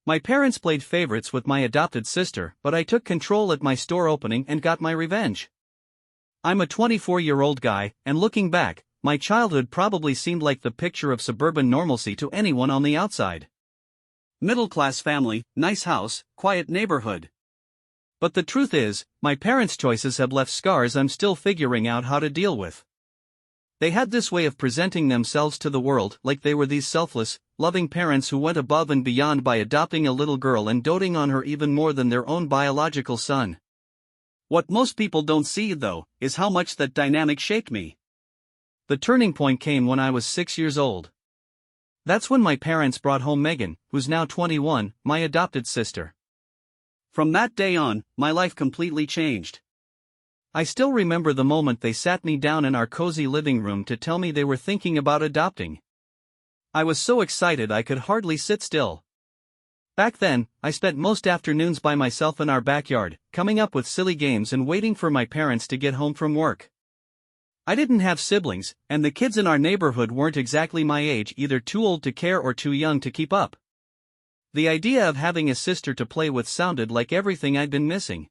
My parents played favorites with my adopted sister, but I took control at my store opening and got my revenge. I'm a 24-year-old guy, and looking back, my childhood probably seemed like the picture of suburban normalcy to anyone on the outside. Middle-class family, nice house, quiet neighborhood. But the truth is, my parents' choices have left scars I'm still figuring out how to deal with. They had this way of presenting themselves to the world like they were these selfless, loving parents who went above and beyond by adopting a little girl and doting on her even more than their own biological son. What most people don't see, though, is how much that dynamic shaped me. The turning point came when I was 6 years old. That's when my parents brought home Megan, who's now 21, my adopted sister. From that day on, my life completely changed. I still remember the moment they sat me down in our cozy living room to tell me they were thinking about adopting. I was so excited I could hardly sit still. Back then, I spent most afternoons by myself in our backyard, coming up with silly games and waiting for my parents to get home from work. I didn't have siblings, and the kids in our neighborhood weren't exactly my age, either too old to care or too young to keep up. The idea of having a sister to play with sounded like everything I'd been missing.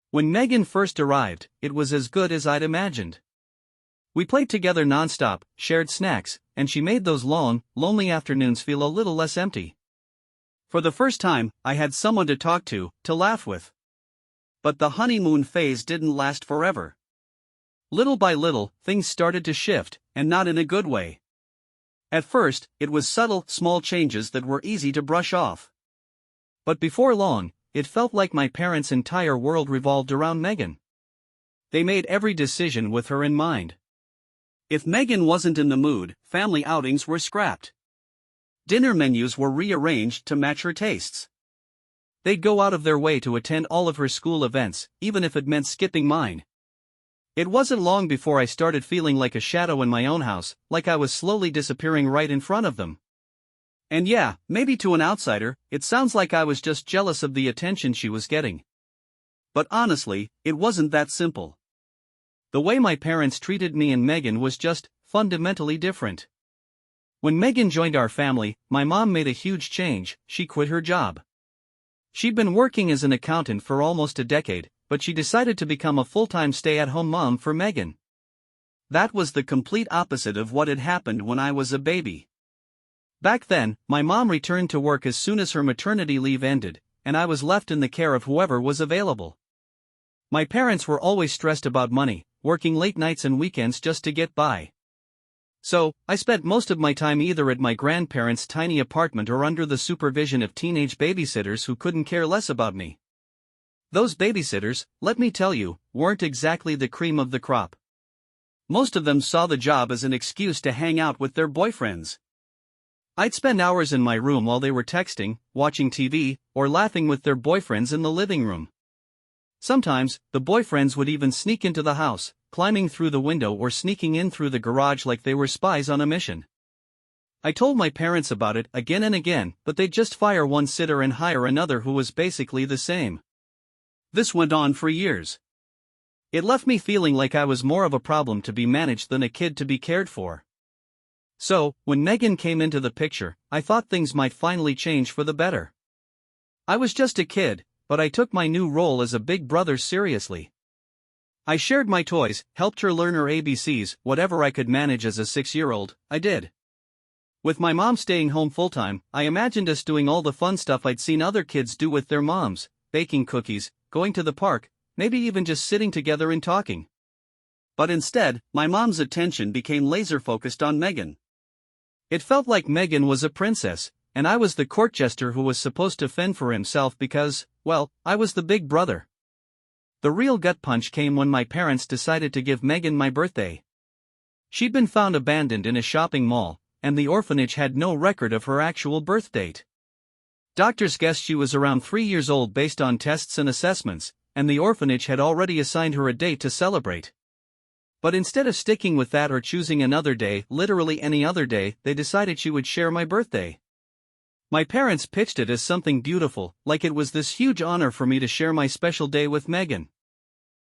When Megan first arrived, it was as good as I'd imagined. We played together nonstop, shared snacks, and she made those long, lonely afternoons feel a little less empty. For the first time, I had someone to talk to laugh with. But the honeymoon phase didn't last forever. Little by little, things started to shift, and not in a good way. At first, it was subtle, small changes that were easy to brush off. But before long, it felt like my parents' entire world revolved around Megan. They made every decision with her in mind. If Megan wasn't in the mood, family outings were scrapped. Dinner menus were rearranged to match her tastes. They'd go out of their way to attend all of her school events, even if it meant skipping mine. It wasn't long before I started feeling like a shadow in my own house, like I was slowly disappearing right in front of them. And yeah, maybe to an outsider, it sounds like I was just jealous of the attention she was getting. But honestly, it wasn't that simple. The way my parents treated me and Megan was just fundamentally different. When Megan joined our family, my mom made a huge change. She quit her job. She'd been working as an accountant for almost a decade, but she decided to become a full-time stay-at-home mom for Megan. That was the complete opposite of what had happened when I was a baby. Back then, my mom returned to work as soon as her maternity leave ended, and I was left in the care of whoever was available. My parents were always stressed about money, working late nights and weekends just to get by. So, I spent most of my time either at my grandparents' tiny apartment or under the supervision of teenage babysitters who couldn't care less about me. Those babysitters, let me tell you, weren't exactly the cream of the crop. Most of them saw the job as an excuse to hang out with their boyfriends. I'd spend hours in my room while they were texting, watching TV, or laughing with their boyfriends in the living room. Sometimes, the boyfriends would even sneak into the house, climbing through the window or sneaking in through the garage like they were spies on a mission. I told my parents about it again and again, but they'd just fire one sitter and hire another who was basically the same. This went on for years. It left me feeling like I was more of a problem to be managed than a kid to be cared for. So, when Megan came into the picture, I thought things might finally change for the better. I was just a kid, but I took my new role as a big brother seriously. I shared my toys, helped her learn her ABCs, whatever I could manage as a 6-year-old, I did. With my mom staying home full-time, I imagined us doing all the fun stuff I'd seen other kids do with their moms, baking cookies, going to the park, maybe even just sitting together and talking. But instead, my mom's attention became laser-focused on Megan. It felt like Megan was a princess, and I was the court jester who was supposed to fend for himself because, well, I was the big brother. The real gut punch came when my parents decided to give Megan my birthday. She'd been found abandoned in a shopping mall, and the orphanage had no record of her actual birth date. Doctors guessed she was around 3 years old based on tests and assessments, and the orphanage had already assigned her a date to celebrate. But instead of sticking with that or choosing another day, literally any other day, they decided she would share my birthday. My parents pitched it as something beautiful, like it was this huge honor for me to share my special day with Megan.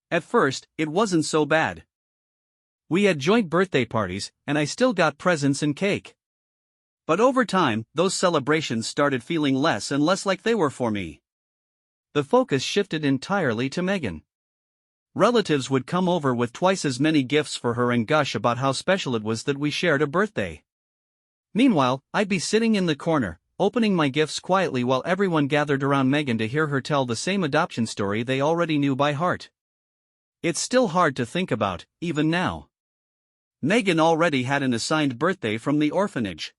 At first, it wasn't so bad. We had joint birthday parties, and I still got presents and cake. But over time, those celebrations started feeling less and less like they were for me. The focus shifted entirely to Megan. Relatives would come over with twice as many gifts for her and gush about how special it was that we shared a birthday. Meanwhile, I'd be sitting in the corner, opening my gifts quietly while everyone gathered around Megan to hear her tell the same adoption story they already knew by heart. It's still hard to think about, even now. Megan already had an assigned birthday from the orphanage.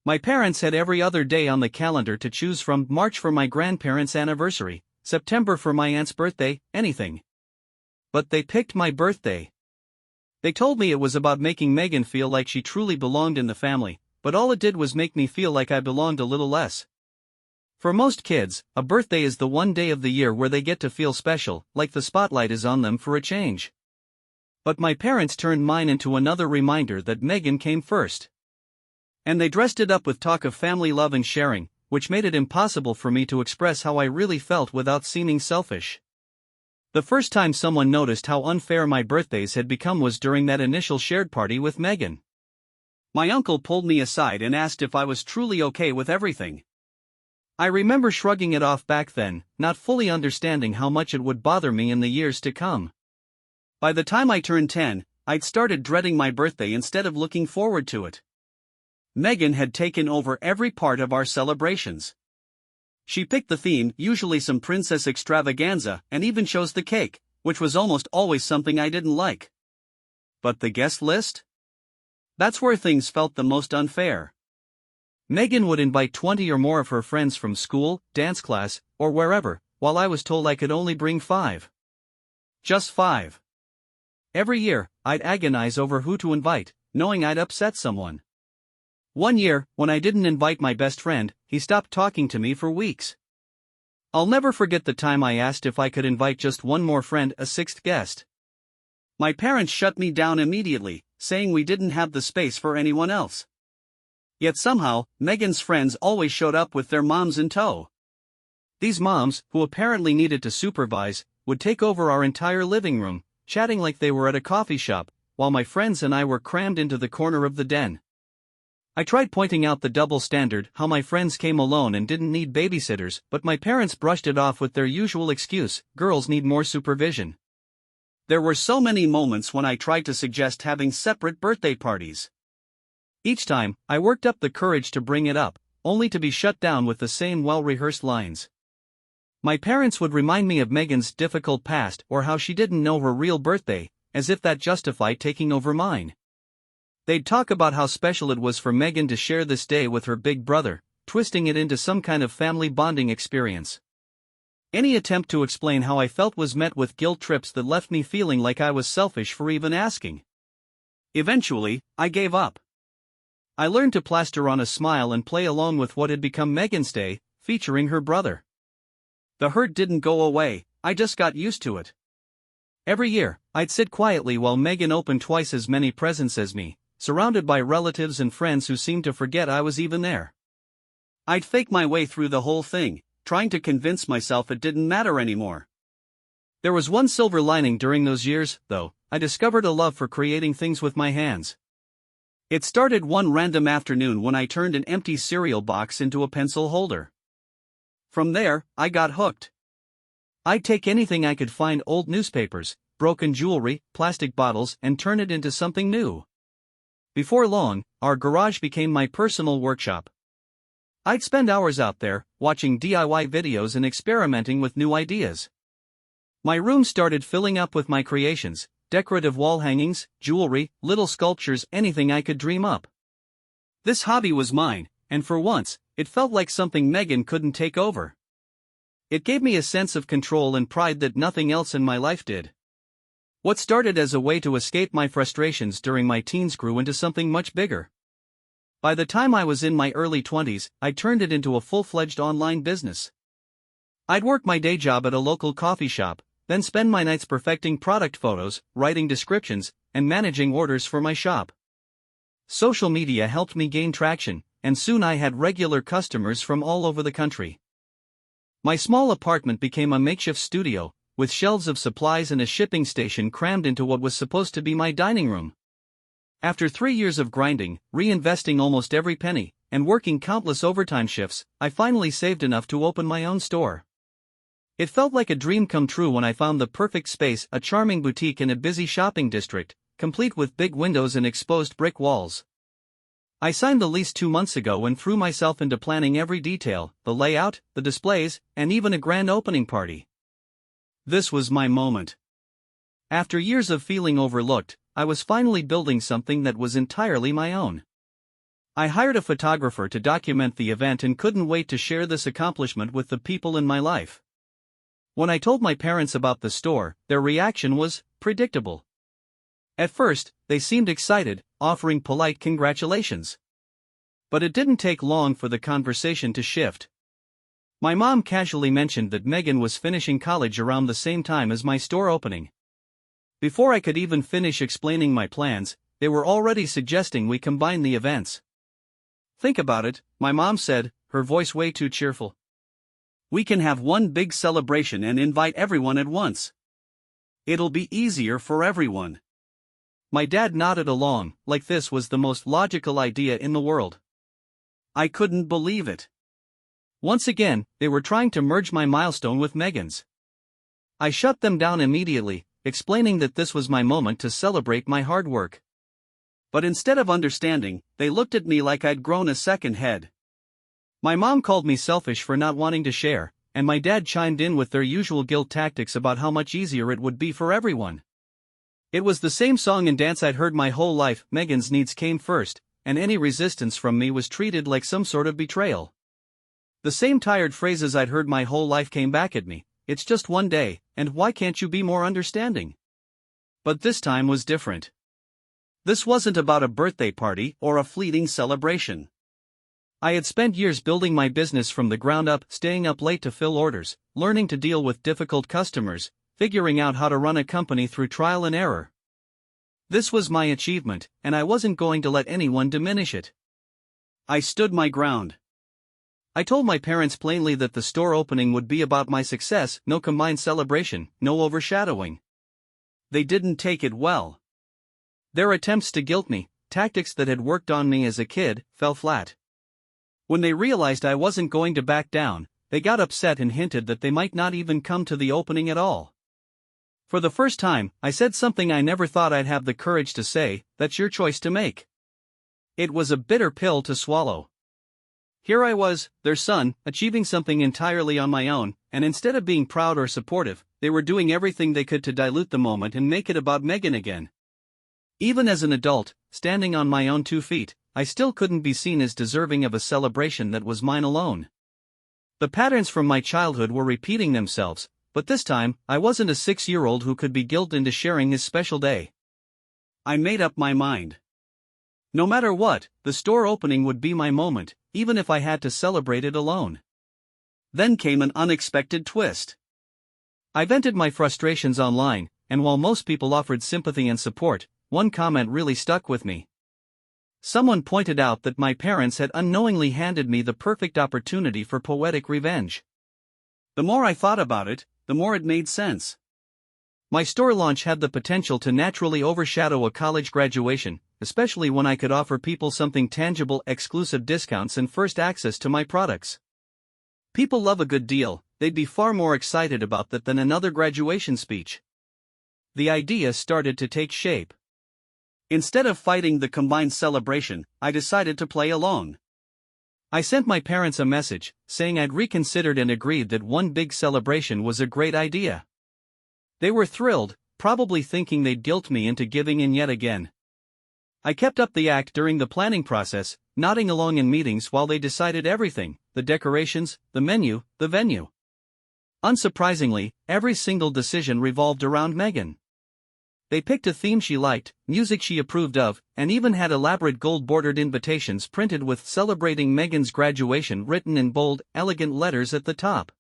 My parents had every other day on the calendar to choose from: March for my grandparents' anniversary, September for my aunt's birthday, anything. But they picked my birthday. They told me it was about making Megan feel like she truly belonged in the family, but all it did was make me feel like I belonged a little less. For most kids, a birthday is the one day of the year where they get to feel special, like the spotlight is on them for a change. But my parents turned mine into another reminder that Megan came first. And they dressed it up with talk of family love and sharing, which made it impossible for me to express how I really felt without seeming selfish. The first time someone noticed how unfair my birthdays had become was during that initial shared party with Megan. My uncle pulled me aside and asked if I was truly okay with everything. I remember shrugging it off back then, not fully understanding how much it would bother me in the years to come. By the time I turned 10, I'd started dreading my birthday instead of looking forward to it. Megan had taken over every part of our celebrations. She picked the theme, usually some princess extravaganza, and even chose the cake, which was almost always something I didn't like. But the guest list? That's where things felt the most unfair. Megan would invite 20 or more of her friends from school, dance class, or wherever, while I was told I could only bring 5. Just 5. Every year, I'd agonize over who to invite, knowing I'd upset someone. One year, when I didn't invite my best friend, he stopped talking to me for weeks. I'll never forget the time I asked if I could invite just one more friend, a 6th guest. My parents shut me down immediately, saying we didn't have the space for anyone else. Yet somehow, Megan's friends always showed up with their moms in tow. These moms, who apparently needed to supervise, would take over our entire living room, chatting like they were at a coffee shop, while my friends and I were crammed into the corner of the den. I tried pointing out the double standard, how my friends came alone and didn't need babysitters, but my parents brushed it off with their usual excuse: girls need more supervision. There were so many moments when I tried to suggest having separate birthday parties. Each time, I worked up the courage to bring it up, only to be shut down with the same well-rehearsed lines. My parents would remind me of Megan's difficult past or how she didn't know her real birthday, as if that justified taking over mine. They'd talk about how special it was for Megan to share this day with her big brother, twisting it into some kind of family bonding experience. Any attempt to explain how I felt was met with guilt trips that left me feeling like I was selfish for even asking. Eventually, I gave up. I learned to plaster on a smile and play along with what had become Megan's Day, featuring her brother. The hurt didn't go away, I just got used to it. Every year, I'd sit quietly while Megan opened twice as many presents as me, surrounded by relatives and friends who seemed to forget I was even there. I'd fake my way through the whole thing, trying to convince myself it didn't matter anymore. There was one silver lining during those years, though. I discovered a love for creating things with my hands. It started one random afternoon when I turned an empty cereal box into a pencil holder. From there, I got hooked. I'd take anything I could find: old newspapers, broken jewelry, plastic bottles, and turn it into something new. Before long, our garage became my personal workshop. I'd spend hours out there, watching DIY videos and experimenting with new ideas. My room started filling up with my creations: decorative wall hangings, jewelry, little sculptures, anything I could dream up. This hobby was mine, and for once, it felt like something Megan couldn't take over. It gave me a sense of control and pride that nothing else in my life did. What started as a way to escape my frustrations during my teens grew into something much bigger. By the time I was in my early 20s, I turned it into a full-fledged online business. I'd work my day job at a local coffee shop, then spend my nights perfecting product photos, writing descriptions, and managing orders for my shop. Social media helped me gain traction, and soon I had regular customers from all over the country. My small apartment became a makeshift studio, with shelves of supplies and a shipping station crammed into what was supposed to be my dining room. After 3 years of grinding, reinvesting almost every penny, and working countless overtime shifts, I finally saved enough to open my own store. It felt like a dream come true when I found the perfect space, a charming boutique in a busy shopping district, complete with big windows and exposed brick walls. I signed the lease 2 months ago and threw myself into planning every detail, the layout, the displays, and even a grand opening party. This was my moment. After years of feeling overlooked, I was finally building something that was entirely my own. I hired a photographer to document the event and couldn't wait to share this accomplishment with the people in my life. When I told my parents about the store, their reaction was predictable. At first, they seemed excited, offering polite congratulations. But it didn't take long for the conversation to shift. My mom casually mentioned that Megan was finishing college around the same time as my store opening. Before I could even finish explaining my plans, they were already suggesting we combine the events. "Think about it," my mom said, her voice way too cheerful. "We can have one big celebration and invite everyone at once. It'll be easier for everyone." My dad nodded along, like this was the most logical idea in the world. I couldn't believe it. Once again, they were trying to merge my milestone with Megan's. I shut them down immediately, explaining that this was my moment to celebrate my hard work. But instead of understanding, they looked at me like I'd grown a second head. My mom called me selfish for not wanting to share, and my dad chimed in with their usual guilt tactics about how much easier it would be for everyone. It was the same song and dance I'd heard my whole life. Megan's needs came first, and any resistance from me was treated like some sort of betrayal. The same tired phrases I'd heard my whole life came back at me. "It's just one day, and why can't you be more understanding?" But this time was different. This wasn't about a birthday party or a fleeting celebration. I had spent years building my business from the ground up, staying up late to fill orders, learning to deal with difficult customers, figuring out how to run a company through trial and error. This was my achievement, and I wasn't going to let anyone diminish it. I stood my ground. I told my parents plainly that the store opening would be about my success, no combined celebration, no overshadowing. They didn't take it well. Their attempts to guilt me, tactics that had worked on me as a kid, fell flat. When they realized I wasn't going to back down, they got upset and hinted that they might not even come to the opening at all. For the first time, I said something I never thought I'd have the courage to say: "That's your choice to make." It was a bitter pill to swallow. Here I was, their son, achieving something entirely on my own, and instead of being proud or supportive, they were doing everything they could to dilute the moment and make it about Megan again. Even as an adult, standing on my own 2 feet, I still couldn't be seen as deserving of a celebration that was mine alone. The patterns from my childhood were repeating themselves, but this time, I wasn't a 6-year-old who could be guilted into sharing his special day. I made up my mind. No matter what, the store opening would be my moment, even if I had to celebrate it alone. Then came an unexpected twist. I vented my frustrations online, and while most people offered sympathy and support, one comment really stuck with me. Someone pointed out that my parents had unknowingly handed me the perfect opportunity for poetic revenge. The more I thought about it, the more it made sense. My store launch had the potential to naturally overshadow a college graduation, especially when I could offer people something tangible, exclusive discounts and first access to my products. People love a good deal, they'd be far more excited about that than another graduation speech. The idea started to take shape. Instead of fighting the combined celebration, I decided to play along. I sent my parents a message, saying I'd reconsidered and agreed that one big celebration was a great idea. They were thrilled, probably thinking they'd guilt me into giving in yet again. I kept up the act during the planning process, nodding along in meetings while they decided everything: the decorations, the menu, the venue. Unsurprisingly, every single decision revolved around Megan. They picked a theme she liked, music she approved of, and even had elaborate gold-bordered invitations printed with "Celebrating Megan's Graduation" written in bold, elegant letters at the top.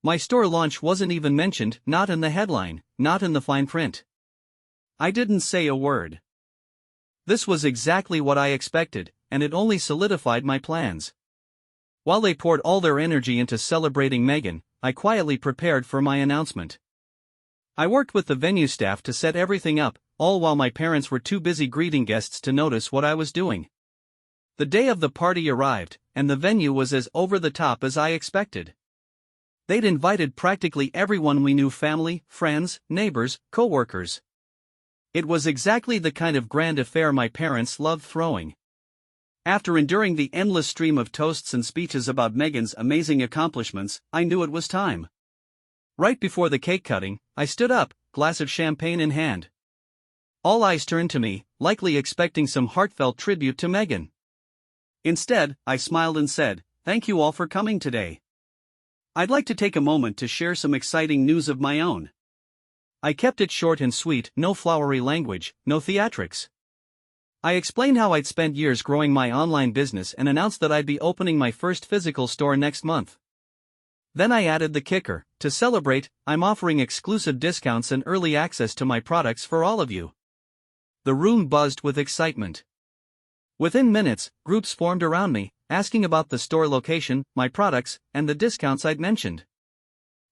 My store launch wasn't even mentioned, not in the headline, not in the fine print. I didn't say a word. This was exactly what I expected, and it only solidified my plans. While they poured all their energy into celebrating Megan, I quietly prepared for my announcement. I worked with the venue staff to set everything up, all while my parents were too busy greeting guests to notice what I was doing. The day of the party arrived, and the venue was as over the top as I expected. They'd invited practically everyone we knew: family, friends, neighbors, co-workers. It was exactly the kind of grand affair my parents loved throwing. After enduring the endless stream of toasts and speeches about Meghan's amazing accomplishments, I knew it was time. Right before the cake cutting, I stood up, glass of champagne in hand. All eyes turned to me, likely expecting some heartfelt tribute to Meghan. Instead, I smiled and said, "Thank you all for coming today. I'd like to take a moment to share some exciting news of my own." I kept it short and sweet, no flowery language, no theatrics. I explained how I'd spent years growing my online business and announced that I'd be opening my first physical store next month. Then I added the kicker: to celebrate, I'm offering exclusive discounts and early access to my products for all of you. The room buzzed with excitement. Within minutes, groups formed around me, asking about the store location, my products, and the discounts I'd mentioned.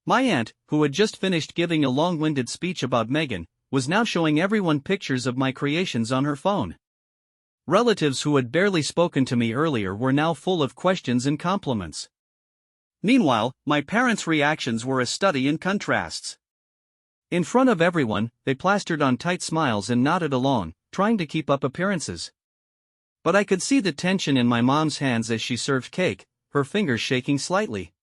My aunt, who had just finished giving a long-winded speech about Meghan, was now showing everyone pictures of my creations on her phone. Relatives who had barely spoken to me earlier were now full of questions and compliments. Meanwhile, my parents' reactions were a study in contrasts. In front of everyone, they plastered on tight smiles and nodded along, trying to keep up appearances. But I could see the tension in my mom's hands as she served cake, her fingers shaking slightly.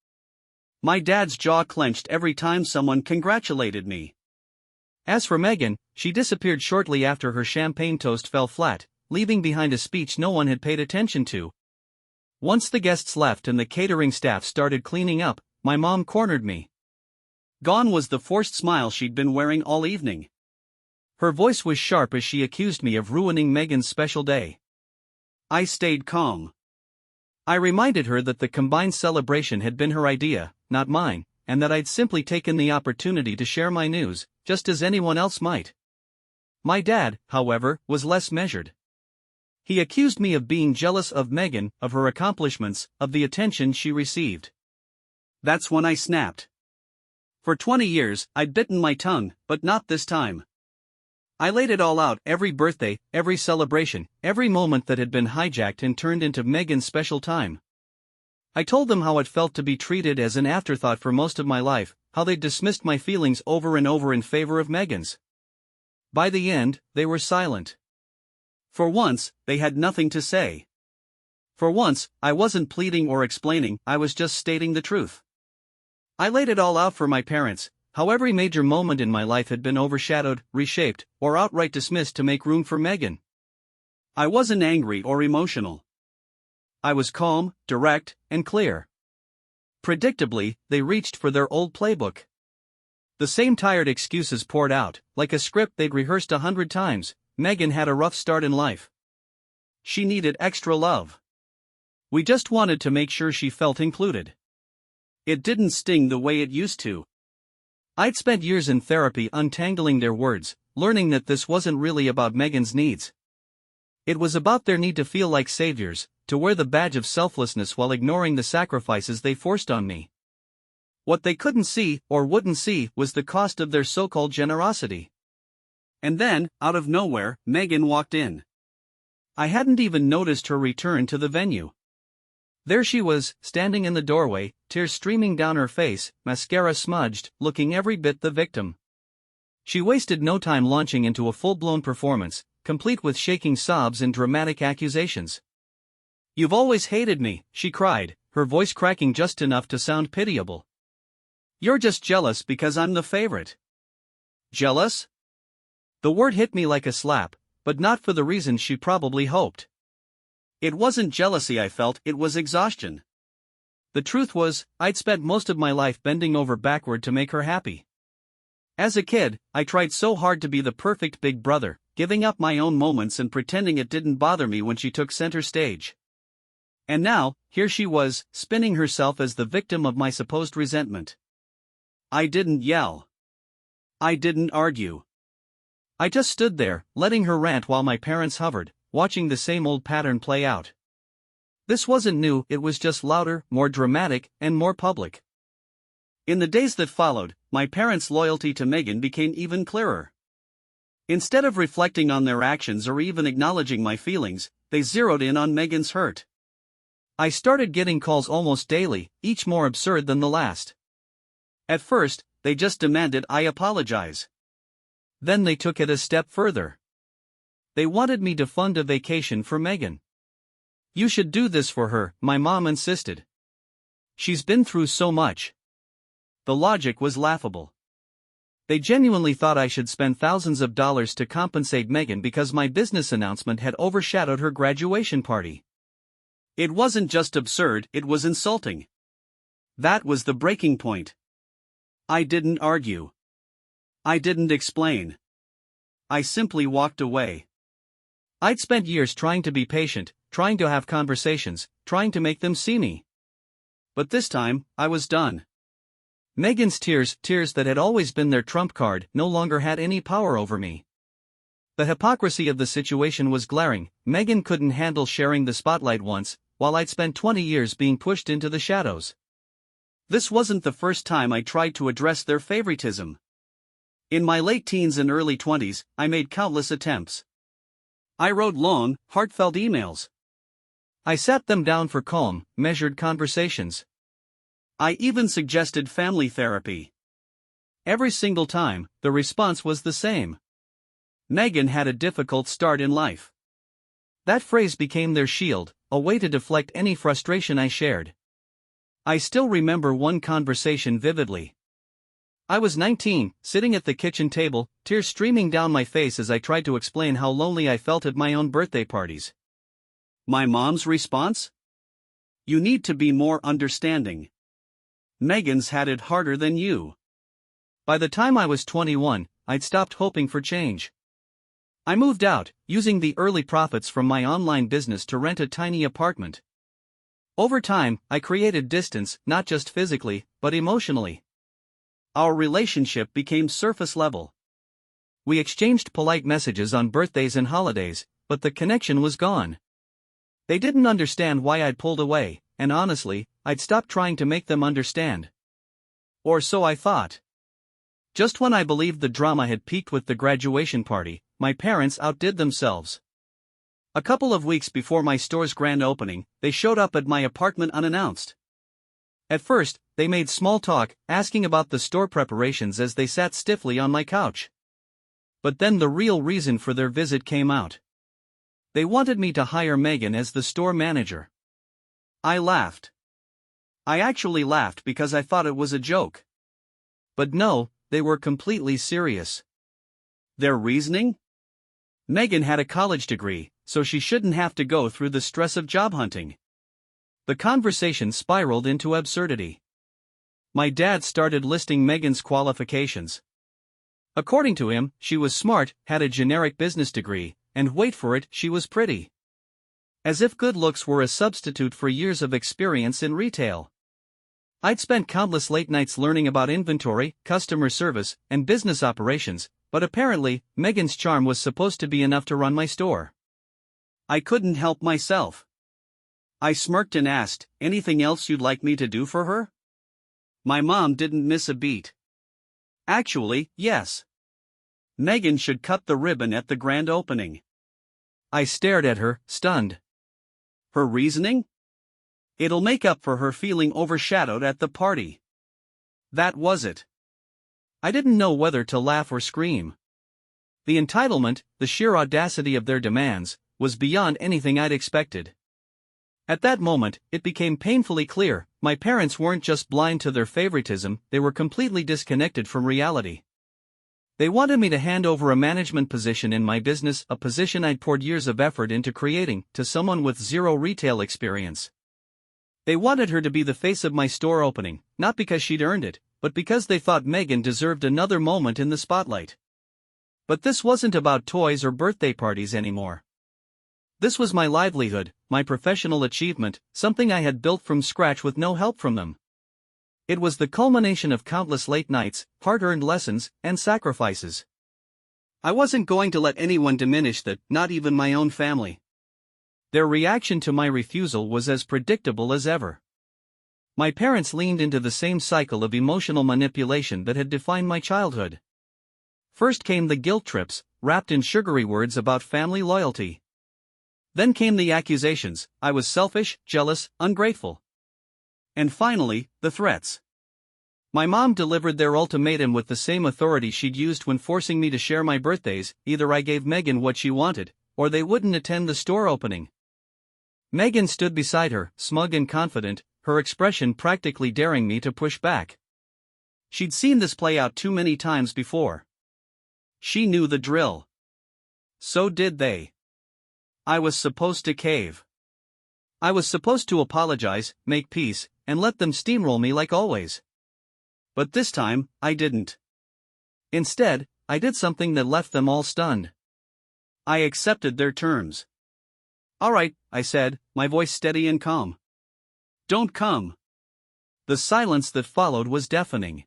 My dad's jaw clenched every time someone congratulated me. As for Meghan, she disappeared shortly after her champagne toast fell flat, leaving behind a speech no one had paid attention to. Once the guests left and the catering staff started cleaning up, my mom cornered me. Gone was the forced smile she'd been wearing all evening. Her voice was sharp as she accused me of ruining Meghan's special day. I stayed calm. I reminded her that the combined celebration had been her idea, not mine, and that I'd simply taken the opportunity to share my news, just as anyone else might. My dad, however, was less measured. He accused me of being jealous of Meghan, of her accomplishments, of the attention she received. That's when I snapped. For 20 years, I'd bitten my tongue, but not this time. I laid it all out: every birthday, every celebration, every moment that had been hijacked and turned into Meghan's special time. I told them how it felt to be treated as an afterthought for most of my life, how they'd dismissed my feelings over and over in favor of Meghan's. By the end, they were silent. For once, they had nothing to say. For once, I wasn't pleading or explaining, I was just stating the truth. I laid it all out for my parents, how every major moment in my life had been overshadowed, reshaped, or outright dismissed to make room for Meghan. I wasn't angry or emotional. I was calm, direct, and clear. Predictably, they reached for their old playbook. The same tired excuses poured out, like a script they'd rehearsed 100 times. Meghan had a rough start in life. She needed extra love. We just wanted to make sure she felt included. It didn't sting the way it used to. I'd spent years in therapy untangling their words, learning that this wasn't really about Meghan's needs. It was about their need to feel like saviors, to wear the badge of selflessness while ignoring the sacrifices they forced on me. What they couldn't see, or wouldn't see, was the cost of their so-called generosity. And then, out of nowhere, Meghan walked in. I hadn't even noticed her return to the venue. There she was, standing in the doorway, tears streaming down her face, mascara smudged, looking every bit the victim. She wasted no time launching into a full-blown performance, complete with shaking sobs and dramatic accusations. "You've always hated me," she cried, her voice cracking just enough to sound pitiable. "You're just jealous because I'm the favorite." Jealous? The word hit me like a slap, but not for the reasons she probably hoped. It wasn't jealousy I felt, it was exhaustion. The truth was, I'd spent most of my life bending over backward to make her happy. As a kid, I tried so hard to be the perfect big brother, giving up my own moments and pretending it didn't bother me when she took center stage. And now, here she was, spinning herself as the victim of my supposed resentment. I didn't yell. I didn't argue. I just stood there, letting her rant while my parents hovered, watching the same old pattern play out. This wasn't new, it was just louder, more dramatic, and more public. In the days that followed, my parents' loyalty to Meghan became even clearer. Instead of reflecting on their actions or even acknowledging my feelings, they zeroed in on Megan's hurt. I started getting calls almost daily, each more absurd than the last. At first, they just demanded I apologize. Then they took it a step further. They wanted me to fund a vacation for Megan. "You should do this for her," my mom insisted. "She's been through so much." The logic was laughable. They genuinely thought I should spend thousands of dollars to compensate Megan because my business announcement had overshadowed her graduation party. It wasn't just absurd, it was insulting. That was the breaking point. I didn't argue. I didn't explain. I simply walked away. I'd spent years trying to be patient, trying to have conversations, trying to make them see me. But this time, I was done. Megan's tears that had always been their trump card, no longer had any power over me. The hypocrisy of the situation was glaring. Megan couldn't handle sharing the spotlight once, while I'd spent 20 years being pushed into the shadows. This wasn't the first time I tried to address their favoritism. In my late teens and early 20s, I made countless attempts. I wrote long, heartfelt emails. I sat them down for calm, measured conversations. I even suggested family therapy. Every single time, the response was the same. Megan had a difficult start in life. That phrase became their shield, a way to deflect any frustration I shared. I still remember one conversation vividly. I was 19, sitting at the kitchen table, tears streaming down my face as I tried to explain how lonely I felt at my own birthday parties. My mom's response? "You need to be more understanding. Megan's had it harder than you." By the time I was 21, I'd stopped hoping for change. I moved out, using the early profits from my online business to rent a tiny apartment. Over time, I created distance, not just physically, but emotionally. Our relationship became surface level. We exchanged polite messages on birthdays and holidays, but the connection was gone. They didn't understand why I'd pulled away, and honestly, I'd stopped trying to make them understand. Or so I thought. Just when I believed the drama had peaked with the graduation party, my parents outdid themselves. A couple of weeks before my store's grand opening, they showed up at my apartment unannounced. At first, they made small talk, asking about the store preparations as they sat stiffly on my couch. But then the real reason for their visit came out. They wanted me to hire Megan as the store manager. I laughed. I actually laughed because I thought it was a joke. But no, they were completely serious. Their reasoning? Megan had a college degree, so she shouldn't have to go through the stress of job hunting. The conversation spiraled into absurdity. My dad started listing Megan's qualifications. According to him, she was smart, had a generic business degree, and wait for it, she was pretty. As if good looks were a substitute for years of experience in retail. I'd spent countless late nights learning about inventory, customer service, and business operations, but apparently, Megan's charm was supposed to be enough to run my store. I couldn't help myself. I smirked and asked, "Anything else you'd like me to do for her?" My mom didn't miss a beat. "Actually, yes. Megan should cut the ribbon at the grand opening." I stared at her, stunned. Her reasoning? "It'll make up for her feeling overshadowed at the party." That was it. I didn't know whether to laugh or scream. The entitlement, the sheer audacity of their demands, was beyond anything I'd expected. At that moment, it became painfully clear, my parents weren't just blind to their favoritism, they were completely disconnected from reality. They wanted me to hand over a management position in my business, a position I'd poured years of effort into creating, to someone with zero retail experience. They wanted her to be the face of my store opening, not because she'd earned it, but because they thought Megan deserved another moment in the spotlight. But this wasn't about toys or birthday parties anymore. This was my livelihood, my professional achievement, something I had built from scratch with no help from them. It was the culmination of countless late nights, hard-earned lessons, and sacrifices. I wasn't going to let anyone diminish that, not even my own family. Their reaction to my refusal was as predictable as ever. My parents leaned into the same cycle of emotional manipulation that had defined my childhood. First came the guilt trips, wrapped in sugary words about family loyalty. Then came the accusations: I was selfish, jealous, ungrateful. And finally, the threats. My mom delivered their ultimatum with the same authority she'd used when forcing me to share my birthdays: either I gave Megan what she wanted, or they wouldn't attend the store opening. Megan stood beside her, smug and confident, her expression practically daring me to push back. She'd seen this play out too many times before. She knew the drill. So did they. I was supposed to cave. I was supposed to apologize, make peace, and let them steamroll me like always. But this time, I didn't. Instead, I did something that left them all stunned. I accepted their terms. "All right," I said, my voice steady and calm. "Don't come." The silence that followed was deafening.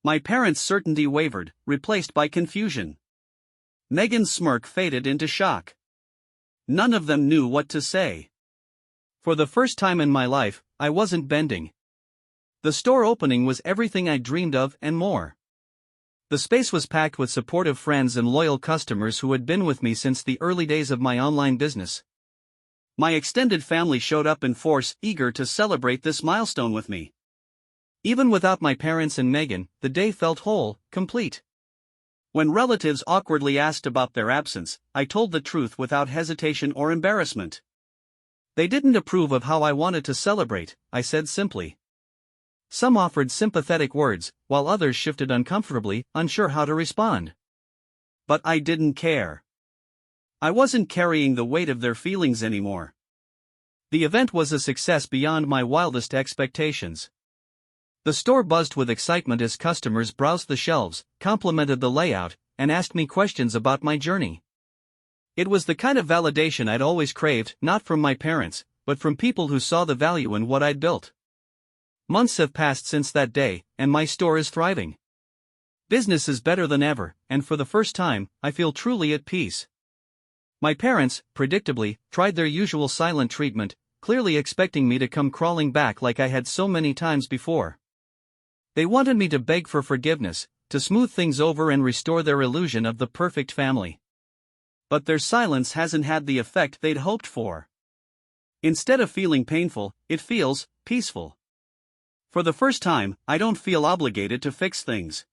My parents' certainty wavered, replaced by confusion. Megan's smirk faded into shock. None of them knew what to say. For the first time in my life, I wasn't bending. The store opening was everything I dreamed of and more. The space was packed with supportive friends and loyal customers who had been with me since the early days of my online business. My extended family showed up in force, eager to celebrate this milestone with me. Even without my parents and Megan, the day felt whole, complete. When relatives awkwardly asked about their absence, I told the truth without hesitation or embarrassment. They didn't approve of how I wanted to celebrate, I said simply. Some offered sympathetic words, while others shifted uncomfortably, unsure how to respond. But I didn't care. I wasn't carrying the weight of their feelings anymore. The event was a success beyond my wildest expectations. The store buzzed with excitement as customers browsed the shelves, complimented the layout, and asked me questions about my journey. It was the kind of validation I'd always craved, not from my parents, but from people who saw the value in what I'd built. Months have passed since that day, and my store is thriving. Business is better than ever, and for the first time, I feel truly at peace. My parents, predictably, tried their usual silent treatment, clearly expecting me to come crawling back like I had so many times before. They wanted me to beg for forgiveness, to smooth things over and restore their illusion of the perfect family. But their silence hasn't had the effect they'd hoped for. Instead of feeling painful, it feels peaceful. For the first time, I don't feel obligated to fix things.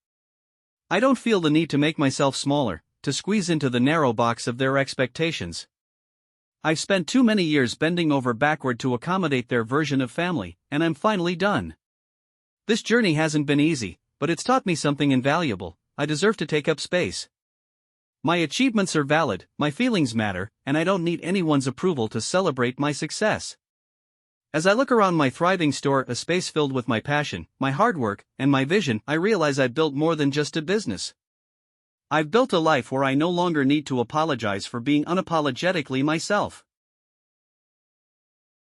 I don't feel the need to make myself smaller, to squeeze into the narrow box of their expectations. I've spent too many years bending over backward to accommodate their version of family, and I'm finally done. This journey hasn't been easy, but it's taught me something invaluable: I deserve to take up space. My achievements are valid, my feelings matter, and I don't need anyone's approval to celebrate my success. As I look around my thriving store, a space filled with my passion, my hard work, and my vision, I realize I've built more than just a business. I've built a life where I no longer need to apologize for being unapologetically myself.